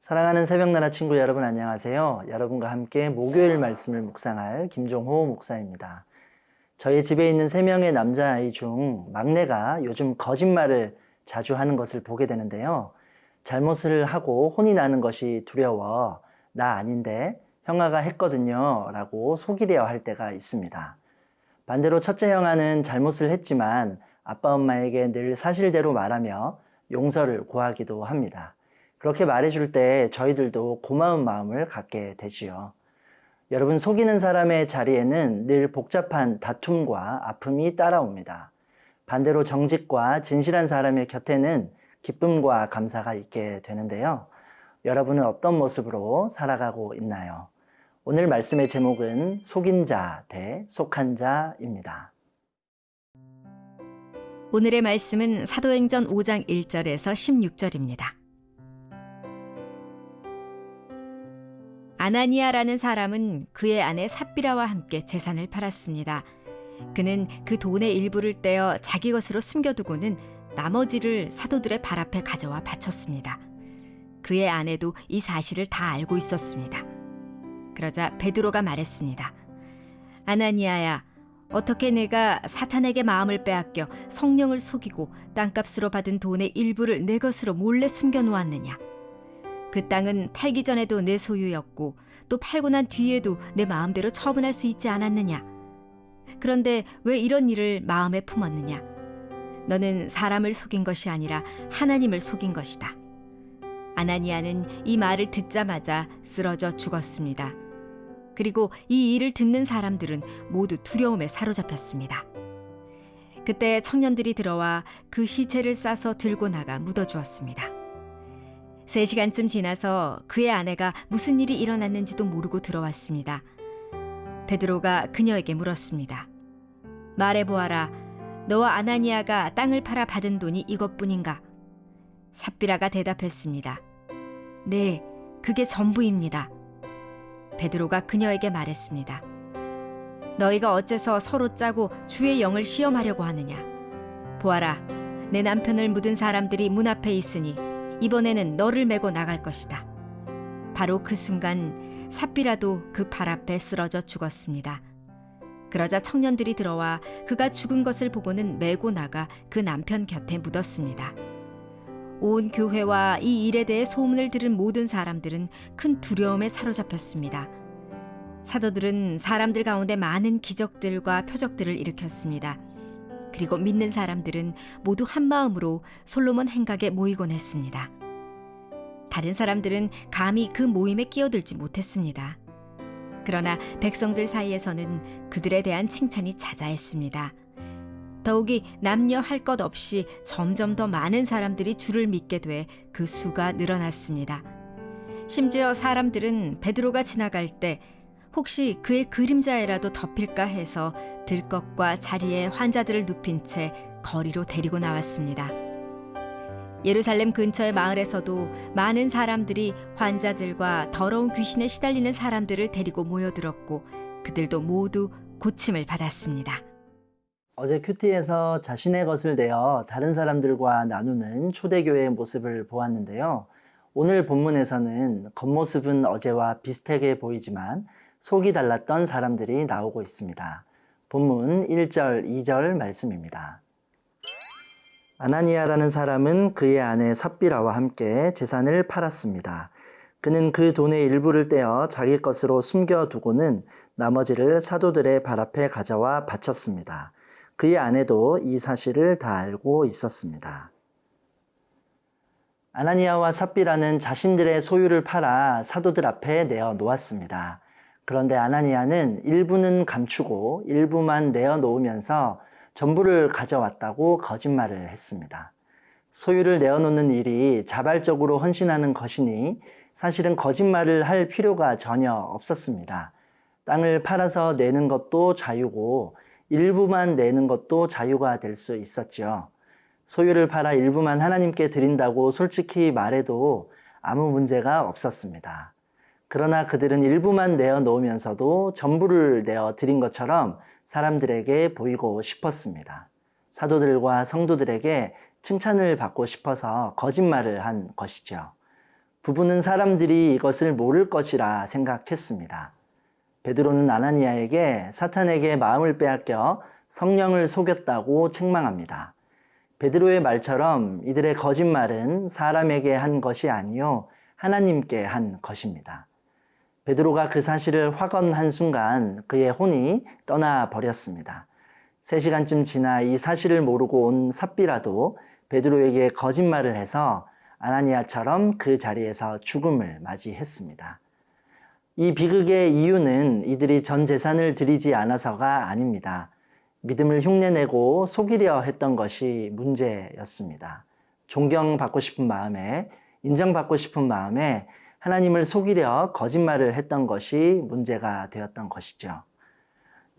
사랑하는 새벽나라 친구 여러분 안녕하세요. 여러분과 함께 목요일 말씀을 묵상할 김종호 목사입니다. 저희 집에 있는 3명의 남자아이 중 막내가 요즘 거짓말을 자주 하는 것을 보게 되는데요. 잘못을 하고 혼이 나는 것이 두려워 나 아닌데 형아가 했거든요 라고 속이려 할 때가 있습니다. 반대로 첫째 형아는 잘못을 했지만 아빠 엄마에게 늘 사실대로 말하며 용서를 구하기도 합니다. 그렇게 말해줄 때 저희들도 고마운 마음을 갖게 되지요. 여러분, 속이는 사람의 자리에는 늘 복잡한 다툼과 아픔이 따라옵니다. 반대로 정직과 진실한 사람의 곁에는 기쁨과 감사가 있게 되는데요. 여러분은 어떤 모습으로 살아가고 있나요? 오늘 말씀의 제목은 속인 자 대 속한 자입니다. 오늘의 말씀은 사도행전 5장 1절에서 16절입니다. 아나니아라는 사람은 그의 아내 삽비라와 함께 재산을 팔았습니다. 그는 그 돈의 일부를 떼어 자기 것으로 숨겨두고는 나머지를 사도들의 발 앞에 가져와 바쳤습니다. 그의 아내도 이 사실을 다 알고 있었습니다. 그러자 베드로가 말했습니다. 아나니아야, 어떻게 내가 사탄에게 마음을 빼앗겨 성령을 속이고 땅값으로 받은 돈의 일부를 내 것으로 몰래 숨겨놓았느냐? 그 땅은 팔기 전에도 내 소유였고 또 팔고 난 뒤에도 내 마음대로 처분할 수 있지 않았느냐? 그런데 왜 이런 일을 마음에 품었느냐? 너는 사람을 속인 것이 아니라 하나님을 속인 것이다. 아나니아는 이 말을 듣자마자 쓰러져 죽었습니다. 그리고 이 일을 듣는 사람들은 모두 두려움에 사로잡혔습니다. 그때 청년들이 들어와 그 시체를 싸서 들고 나가 묻어주었습니다. 3시간쯤 지나서 그의 아내가 무슨 일이 일어났는지도 모르고 들어왔습니다. 베드로가 그녀에게 물었습니다. 말해보아라. 너와 아나니아가 땅을 팔아 받은 돈이 이것뿐인가? 삽비라가 대답했습니다. 네, 그게 전부입니다. 베드로가 그녀에게 말했습니다. 너희가 어째서 서로 짜고 주의 영을 시험하려고 하느냐? 보아라, 내 남편을 묻은 사람들이 문 앞에 있으니 이번에는 너를 메고 나갈 것이다. 바로 그 순간 삽비라도 그 발 앞에 쓰러져 죽었습니다. 그러자 청년들이 들어와 그가 죽은 것을 보고는 메고 나가 그 남편 곁에 묻었습니다. 온 교회와 이 일에 대해 소문을 들은 모든 사람들은 큰 두려움에 사로잡혔습니다. 사도들은 사람들 가운데 많은 기적들과 표적들을 일으켰습니다. 그리고 믿는 사람들은 모두 한마음으로 솔로몬 행각에 모이곤 했습니다. 다른 사람들은 감히 그 모임에 끼어들지 못했습니다. 그러나 백성들 사이에서는 그들에 대한 칭찬이 자자했습니다. 더욱이 남녀 할 것 없이 점점 더 많은 사람들이 주를 믿게 돼 그 수가 늘어났습니다. 심지어 사람들은 베드로가 지나갈 때 혹시 그의 그림자에라도 덮일까 해서 들것과 자리에 환자들을 눕힌 채 거리로 데리고 나왔습니다. 예루살렘 근처의 마을에서도 많은 사람들이 환자들과 더러운 귀신에 시달리는 사람들을 데리고 모여들었고 그들도 모두 고침을 받았습니다. 어제 큐티에서 자신의 것을 내어 다른 사람들과 나누는 초대교회의 모습을 보았는데요. 오늘 본문에서는 겉모습은 어제와 비슷하게 보이지만 속이 달랐던 사람들이 나오고 있습니다. 본문 1절, 2절 말씀입니다. 아나니아라는 사람은 그의 아내 삽비라와 함께 재산을 팔았습니다. 그는 그 돈의 일부를 떼어 자기 것으로 숨겨두고는 나머지를 사도들의 발 앞에 가져와 바쳤습니다. 그의 아내도 이 사실을 다 알고 있었습니다. 아나니아와 삽비라는 자신들의 소유를 팔아 사도들 앞에 내어 놓았습니다. 그런데 아나니아는 일부는 감추고 일부만 내어놓으면서 전부를 가져왔다고 거짓말을 했습니다. 소유를 내어놓는 일이 자발적으로 헌신하는 것이니 사실은 거짓말을 할 필요가 전혀 없었습니다. 땅을 팔아서 내는 것도 자유고 일부만 내는 것도 자유가 될 수 있었죠. 소유를 팔아 일부만 하나님께 드린다고 솔직히 말해도 아무 문제가 없었습니다. 그러나 그들은 일부만 내어놓으면서도 전부를 내어드린 것처럼 사람들에게 보이고 싶었습니다. 사도들과 성도들에게 칭찬을 받고 싶어서 거짓말을 한 것이죠. 부부는 사람들이 이것을 모를 것이라 생각했습니다. 베드로는 아나니아에게 사탄에게 마음을 빼앗겨 성령을 속였다고 책망합니다. 베드로의 말처럼 이들의 거짓말은 사람에게 한 것이 아니요 하나님께 한 것입니다. 베드로가 그 사실을 확언한 순간 그의 혼이 떠나버렸습니다. 3시간쯤 지나 이 사실을 모르고 온 삽비라도 베드로에게 거짓말을 해서 아나니아처럼 그 자리에서 죽음을 맞이했습니다. 이 비극의 이유는 이들이 전 재산을 드리지 않아서가 아닙니다. 믿음을 흉내내고 속이려 했던 것이 문제였습니다. 존경받고 싶은 마음에, 인정받고 싶은 마음에 하나님을 속이려 거짓말을 했던 것이 문제가 되었던 것이죠.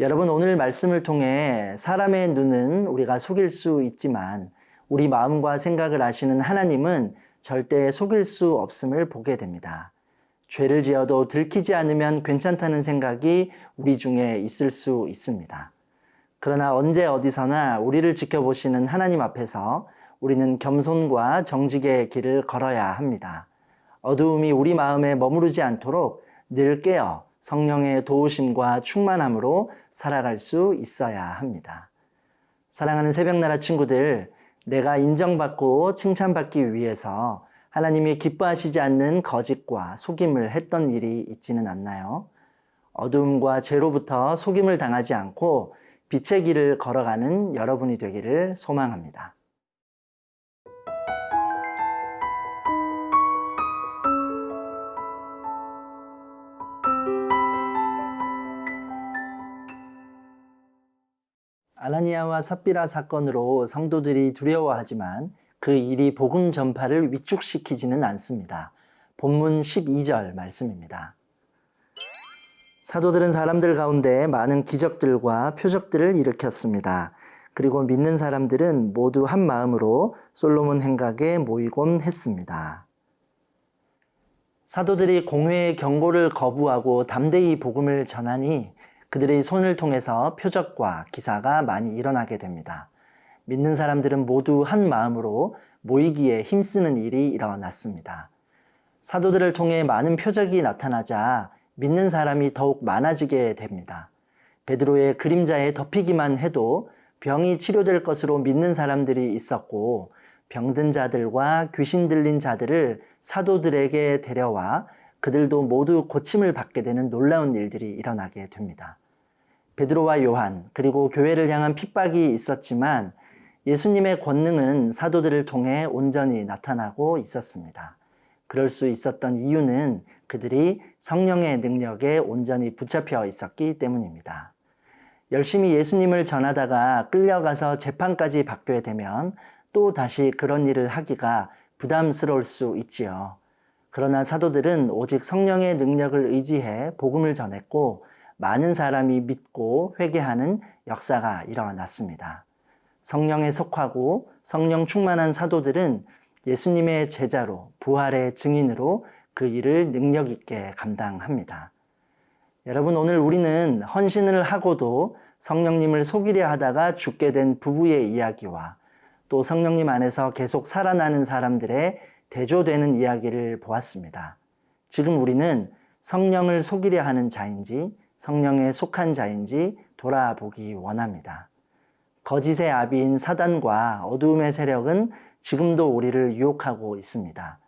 여러분, 오늘 말씀을 통해 사람의 눈은 우리가 속일 수 있지만 우리 마음과 생각을 아시는 하나님은 절대 속일 수 없음을 보게 됩니다. 죄를 지어도 들키지 않으면 괜찮다는 생각이 우리 중에 있을 수 있습니다. 그러나 언제 어디서나 우리를 지켜보시는 하나님 앞에서 우리는 겸손과 정직의 길을 걸어야 합니다. 어두움이 우리 마음에 머무르지 않도록 늘 깨어 성령의 도우심과 충만함으로 살아갈 수 있어야 합니다. 사랑하는 새벽나라 친구들, 내가 인정받고 칭찬받기 위해서 하나님이 기뻐하시지 않는 거짓과 속임을 했던 일이 있지는 않나요? 어두움과 죄로부터 속임을 당하지 않고 빛의 길을 걸어가는 여러분이 되기를 소망합니다. 아나니아와 삽비라 사건으로 성도들이 두려워하지만 그 일이 복음 전파를 위축시키지는 않습니다. 본문 12절 말씀입니다. 사도들은 사람들 가운데 많은 기적들과 표적들을 일으켰습니다. 그리고 믿는 사람들은 모두 한 마음으로 솔로몬 행각에 모이곤 했습니다. 사도들이 공회의 경고를 거부하고 담대히 복음을 전하니 그들의 손을 통해서 표적과 기사가 많이 일어나게 됩니다. 믿는 사람들은 모두 한 마음으로 모이기에 힘쓰는 일이 일어났습니다. 사도들을 통해 많은 표적이 나타나자 믿는 사람이 더욱 많아지게 됩니다. 베드로의 그림자에 덮이기만 해도 병이 치료될 것으로 믿는 사람들이 있었고 병든 자들과 귀신 들린 자들을 사도들에게 데려와 그들도 모두 고침을 받게 되는 놀라운 일들이 일어나게 됩니다. 베드로와 요한 그리고 교회를 향한 핍박이 있었지만 예수님의 권능은 사도들을 통해 온전히 나타나고 있었습니다. 그럴 수 있었던 이유는 그들이 성령의 능력에 온전히 붙잡혀 있었기 때문입니다. 열심히 예수님을 전하다가 끌려가서 재판까지 받게 되면 또 다시 그런 일을 하기가 부담스러울 수 있지요. 그러나 사도들은 오직 성령의 능력을 의지해 복음을 전했고 많은 사람이 믿고 회개하는 역사가 일어났습니다. 성령에 속하고 성령 충만한 사도들은 예수님의 제자로 부활의 증인으로 그 일을 능력 있게 감당합니다. 여러분, 오늘 우리는 헌신을 하고도 성령님을 속이려 하다가 죽게 된 부부의 이야기와 또 성령님 안에서 계속 살아나는 사람들의 대조되는 이야기를 보았습니다. 지금 우리는 성령을 속이려 하는 자인지 성령에 속한 자인지 돌아보기 원합니다. 거짓의 아비인 사단과 어두움의 세력은 지금도 우리를 유혹하고 있습니다.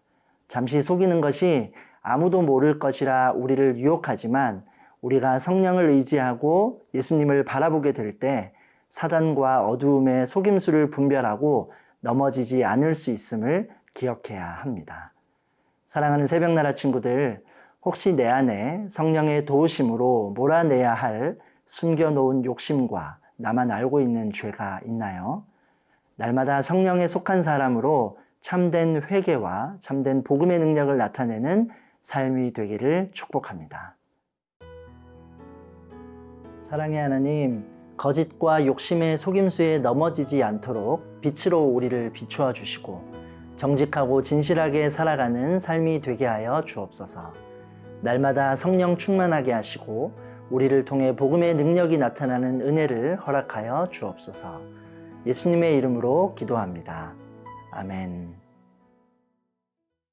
잠시 속이는 것이 아무도 모를 것이라 우리를 유혹하지만 우리가 성령을 의지하고 예수님을 바라보게 될 때 사단과 어두움의 속임수를 분별하고 넘어지지 않을 수 있음을 기억해야 합니다. 사랑하는 새벽나라 친구들, 혹시 내 안에 성령의 도우심으로 몰아내야 할 숨겨놓은 욕심과 나만 알고 있는 죄가 있나요? 날마다 성령에 속한 사람으로 참된 회개와 참된 복음의 능력을 나타내는 삶이 되기를 축복합니다. 사랑의 하나님, 거짓과 욕심의 속임수에 넘어지지 않도록 빛으로 우리를 비추어 주시고 정직하고 진실하게 살아가는 삶이 되게 하여 주옵소서. 날마다 성령 충만하게 하시고 우리를 통해 복음의 능력이 나타나는 은혜를 허락하여 주옵소서. 예수님의 이름으로 기도합니다. 아멘.